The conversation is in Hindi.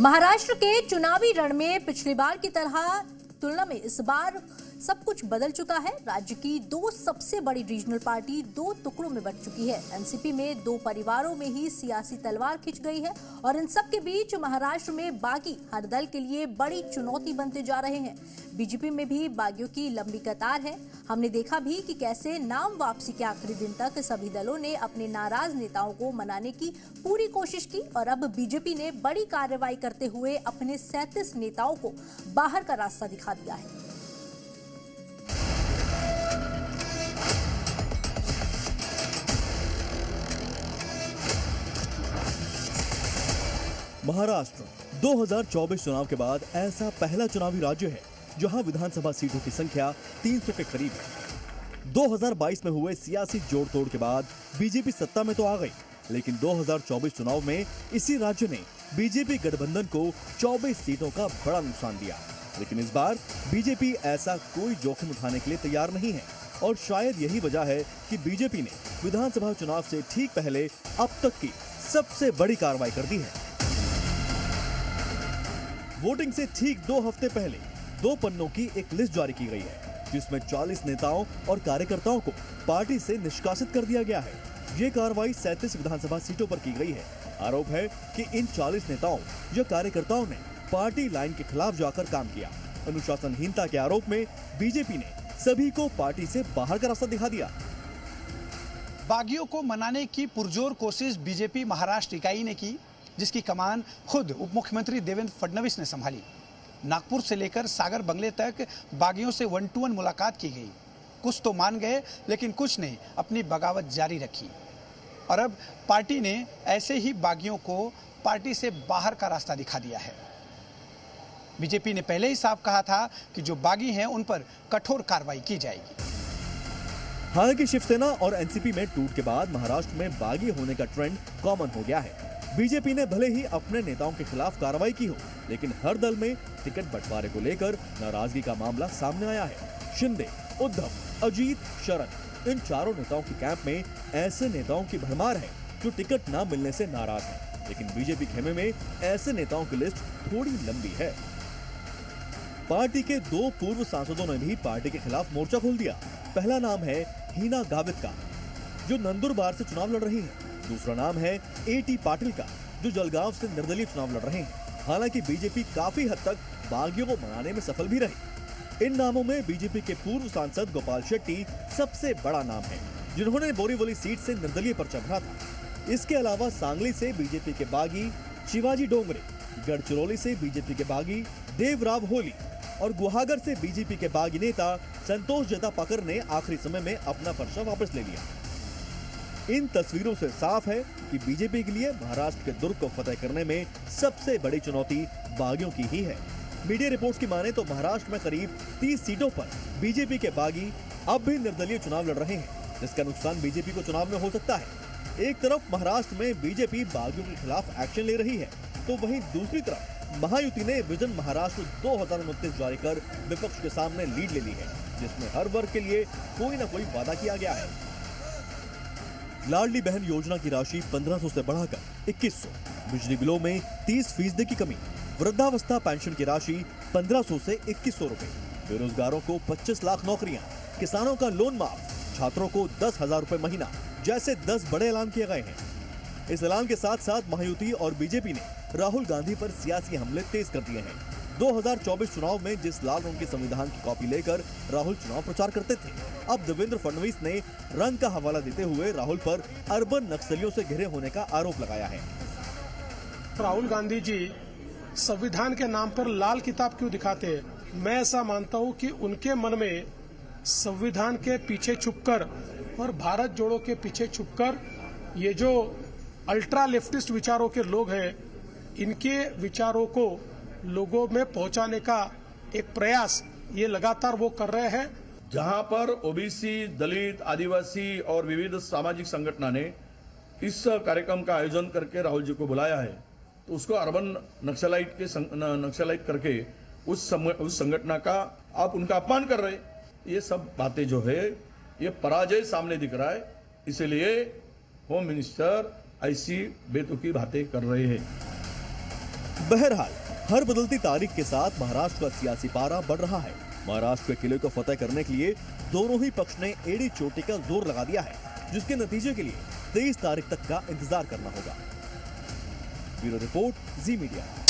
महाराष्ट्र के चुनावी रण में पिछली बार की तरह तुलना में इस बार सब कुछ बदल चुका है। राज्य की दो सबसे बड़ी रीजनल पार्टी दो टुकड़ों में बंट चुकी है। एनसीपी में दो परिवारों में ही सियासी तलवार खिंच गई है और इन सब के बीच महाराष्ट्र में बागी हर दल के लिए बड़ी चुनौती बनते जा रहे हैं। बीजेपी में भी बागियों की लंबी कतार है। हमने देखा भी कि कैसे नाम वापसी के आखिरी दिन तक सभी दलों ने अपने नाराज नेताओं को मनाने की पूरी कोशिश की और अब बीजेपी ने बड़ी कार्रवाई करते हुए अपने 37 नेताओं को बाहर का रास्ता दिखा दिया है। महाराष्ट्र 2024 चुनाव के बाद ऐसा पहला चुनावी राज्य है जहां विधानसभा सीटों की संख्या 300 के करीब है। 2022 में हुए सियासी जोड़ तोड़ के बाद बीजेपी सत्ता में तो आ गई, लेकिन 2024 चुनाव में इसी राज्य ने बीजेपी गठबंधन को 24 सीटों का बड़ा नुकसान दिया। लेकिन इस बार बीजेपी ऐसा कोई जोखिम उठाने के लिए तैयार नहीं है और शायद यही वजह है कि बीजेपी ने विधानसभा चुनाव से ठीक पहले अब तक की सबसे बड़ी कार्रवाई कर दी है। वोटिंग से ठीक 2 हफ्ते पहले 2 पन्नों की एक लिस्ट जारी की गई है, जिसमें 40 नेताओं और कार्यकर्ताओं को पार्टी से निष्कासित कर दिया गया है। ये कार्रवाई 37 विधानसभा सीटों पर की गई है। आरोप है कि इन 40 नेताओं या कार्यकर्ताओं ने पार्टी लाइन के खिलाफ जाकर काम किया। अनुशासनहीनता के आरोप में बीजेपी ने सभी को पार्टी से बाहर का रास्ता दिखा दिया। बागियों को मनाने की पुरजोर कोशिश बीजेपी महाराष्ट्र इकाई ने की, जिसकी कमान खुद उप मुख्यमंत्री देवेंद्र फडणवीस ने संभाली। नागपुर से लेकर सागर बंगले तक बागियों से 1-to-1 मुलाकात की गई। कुछ तो मान गए, लेकिन कुछ ने अपनी बगावत जारी रखी और अब पार्टी ने ऐसे ही बागियों को पार्टी से बाहर का रास्ता दिखा दिया है। बीजेपी ने पहले ही साफ कहा था कि जो बागी हैं उन पर कठोर कार्रवाई की जाएगी। हालांकि शिवसेना और एनसीपी में टूट के बाद महाराष्ट्र में बागी होने का ट्रेंड कॉमन हो गया है। बीजेपी ने भले ही अपने नेताओं के खिलाफ कार्रवाई की हो, लेकिन हर दल में टिकट बंटवारे को लेकर नाराजगी का मामला सामने आया है। शिंदे, उद्धव, अजीत, शरद, इन चारों नेताओं की कैंप में ऐसे नेताओं की भरमार है जो टिकट न मिलने से नाराज हैं। लेकिन बीजेपी खेमे में ऐसे नेताओं की लिस्ट थोड़ी लंबी है। पार्टी के 2 पूर्व सांसदों ने भी पार्टी के खिलाफ मोर्चा खोल दिया। पहला नाम है हीना गावित का, जो नंदुरबार से चुनाव लड़ रही है। दूसरा नाम है एटी पाटिल का, जो जलगांव से निर्दलीय चुनाव लड़ रहे हैं। हालांकि बीजेपी काफी हद तक बागियों को मनाने में सफल भी रही। इन नामों में बीजेपी के पूर्व सांसद गोपाल शेट्टी सबसे बड़ा नाम है, जिन्होंने बोरीवली सीट से निर्दलीय पर्चा भरा था। इसके अलावा सांगली से बीजेपी के बागी शिवाजी डोंगरे, गढ़चिरौली से बीजेपी के बागी देवराव होली और गुहागर से बीजेपी के बागी नेता संतोष जतापाकर ने आखिरी समय में अपना पर्चा वापस ले लिया। इन तस्वीरों से साफ है कि बीजेपी के लिए महाराष्ट्र के दुर्ग को फतेह करने में सबसे बड़ी चुनौती बागियों की ही है। मीडिया रिपोर्ट्स की माने तो महाराष्ट्र में करीब 30 सीटों पर बीजेपी के बागी अब भी निर्दलीय चुनाव लड़ रहे हैं, जिसका नुकसान बीजेपी को चुनाव में हो सकता है। एक तरफ महाराष्ट्र में बीजेपी बागियों के खिलाफ एक्शन ले रही है, तो वहीं दूसरी तरफ महायुति ने विजन महाराष्ट्र 2029 जारी कर विपक्ष के सामने लीड ले ली है, जिसमें हर वर्ग के लिए कोई न कोई वादा किया गया है। लाडली बहन योजना की राशि 1500 से बढ़ाकर 2100, बिजली बिलों में 30% की कमी, वृद्धावस्था पेंशन की राशि 1500 से 2100 रुपए, बेरोजगारों को 25 लाख नौकरियां, किसानों का लोन माफ, छात्रों को 10,000 रुपए महीना जैसे 10 बड़े ऐलान किए गए हैं। इस ऐलान के साथ साथ महायुति और बीजेपी ने राहुल गांधी पर सियासी हमले तेज कर दिए हैं। 2024 चुनाव में जिस लाल रंग के संविधान की कॉपी लेकर राहुल चुनाव प्रचार करते थे, अब देवेंद्र फडणवीस ने रंग का हवाला देते हुए राहुल पर अर्बन नक्सलियों से घिरे होने का आरोप लगाया है। राहुल गांधी जी संविधान के नाम पर लाल किताब क्यों दिखाते हैं? मैं ऐसा मानता हूं कि उनके मन में संविधान के पीछे छुपकर और भारत जोड़ो के पीछे छुपकर ये जो अल्ट्रा लेफ्टिस्ट विचारों के लोग हैं, इनके विचारों को लोगों में पहुंचाने का एक प्रयास ये लगातार वो कर रहे हैं। जहां पर ओबीसी, दलित, आदिवासी और विविध सामाजिक संगठनों ने इस कार्यक्रम का आयोजन करके राहुल जी को बुलाया है, तो उसको अर्बन नक्सलाइट करके उस संगठन का आप उनका अपमान कर रहे। ये सब बातें जो है ये पराजय सामने दिख रहा है, इसलिए होम मिनिस्टर ऐसी बेतुकी बातें कर रहे हैं। बहरहाल हर बदलती तारीख के साथ महाराष्ट्र का सियासी पारा बढ़ रहा है। महाराष्ट्र के किले को फतेह करने के लिए दोनों ही पक्ष ने एड़ी चोटी का जोर लगा दिया है, जिसके नतीजे के लिए 23 तारीख तक का इंतजार करना होगा। ब्यूरो रिपोर्ट, जी मीडिया।